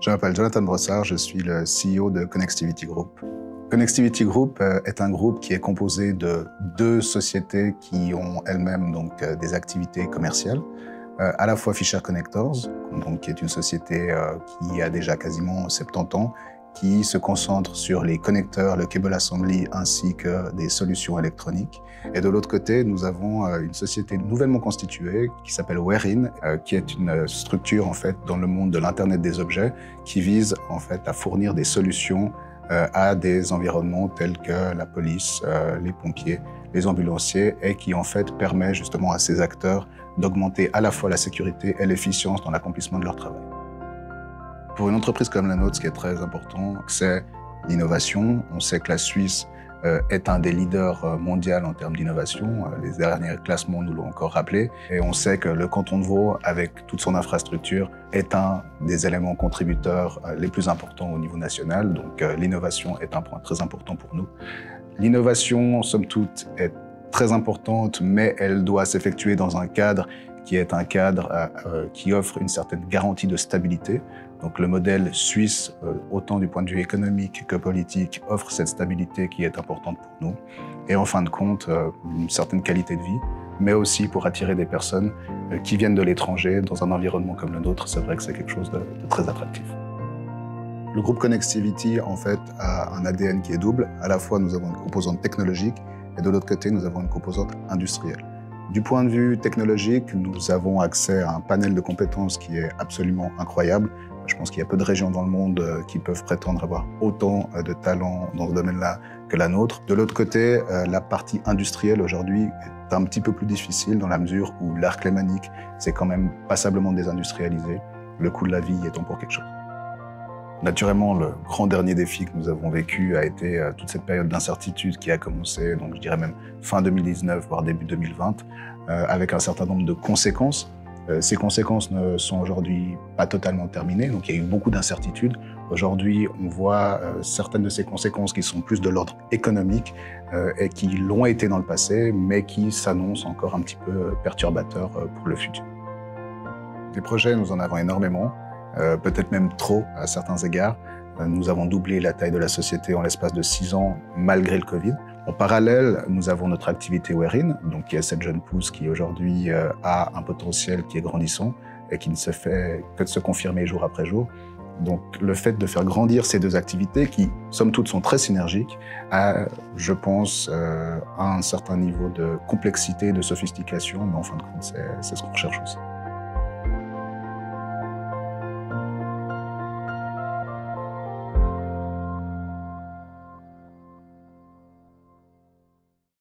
Je m'appelle Jonathan Brossard, je suis le CEO de Connectivity Group. Connectivity Group est un groupe qui est composé de deux sociétés qui ont elles-mêmes des activités commerciales. À la fois Fisher Connectors, qui est une société qui a déjà quasiment 70 ans, qui se concentre sur les connecteurs, le cable assembly ainsi que des solutions électroniques. Et de l'autre côté, nous avons une société nouvellement constituée qui s'appelle Warein, qui est une structure en fait dans le monde de l'Internet des objets qui vise en fait à fournir des solutions à des environnements tels que la police, les pompiers, les ambulanciers et qui en fait permet justement à ces acteurs d'augmenter à la fois la sécurité et l'efficience dans l'accomplissement de leur travail. Pour une entreprise comme la nôtre, ce qui est très important, c'est l'innovation. On sait que la Suisse est un des leaders mondiaux en termes d'innovation. Les derniers classements nous l'ont encore rappelé. Et on sait que le canton de Vaud, avec toute son infrastructure, est un des éléments contributeurs les plus importants au niveau national. Donc l'innovation est un point très important pour nous. L'innovation, somme toute, est très importante, mais elle doit s'effectuer dans un cadre qui est un cadre qui offre une certaine garantie de stabilité. Donc le modèle suisse, autant du point de vue économique que politique, offre cette stabilité qui est importante pour nous. Et en fin de compte, une certaine qualité de vie, mais aussi pour attirer des personnes qui viennent de l'étranger dans un environnement comme le nôtre. C'est vrai que c'est quelque chose de très attractif. Le groupe Connectivity, en fait, a un ADN qui est double. À la fois, nous avons une composante technologique et de l'autre côté, nous avons une composante industrielle. Du point de vue technologique, nous avons accès à un panel de compétences qui est absolument incroyable. Je pense qu'il y a peu de régions dans le monde qui peuvent prétendre avoir autant de talents dans ce domaine-là que la nôtre. De l'autre côté, la partie industrielle aujourd'hui est un petit peu plus difficile dans la mesure où l'arc lémanique, c'est quand même passablement désindustrialisé. Le coût de la vie y étant pour quelque chose. Naturellement, le grand dernier défi que nous avons vécu a été toute cette période d'incertitude qui a commencé, donc je dirais même fin 2019, voire début 2020, avec un certain nombre de conséquences. Ces conséquences ne sont aujourd'hui pas totalement terminées, donc il y a eu beaucoup d'incertitudes. Aujourd'hui, on voit certaines de ces conséquences qui sont plus de l'ordre économique et qui l'ont été dans le passé, mais qui s'annoncent encore un petit peu perturbateurs pour le futur. Des projets, nous en avons énormément. Peut-être même trop à certains égards. Nous avons doublé la taille de la société en l'espace de 6 ans, malgré le Covid. En parallèle, nous avons notre activité Warein, donc qui est cette jeune pousse qui aujourd'hui a un potentiel qui est grandissant et qui ne se fait que de se confirmer jour après jour. Donc le fait de faire grandir ces deux activités, qui somme toute sont très synergiques, a, je pense, un certain niveau de complexité, de sophistication, mais en fin de compte, c'est ce qu'on recherche aussi.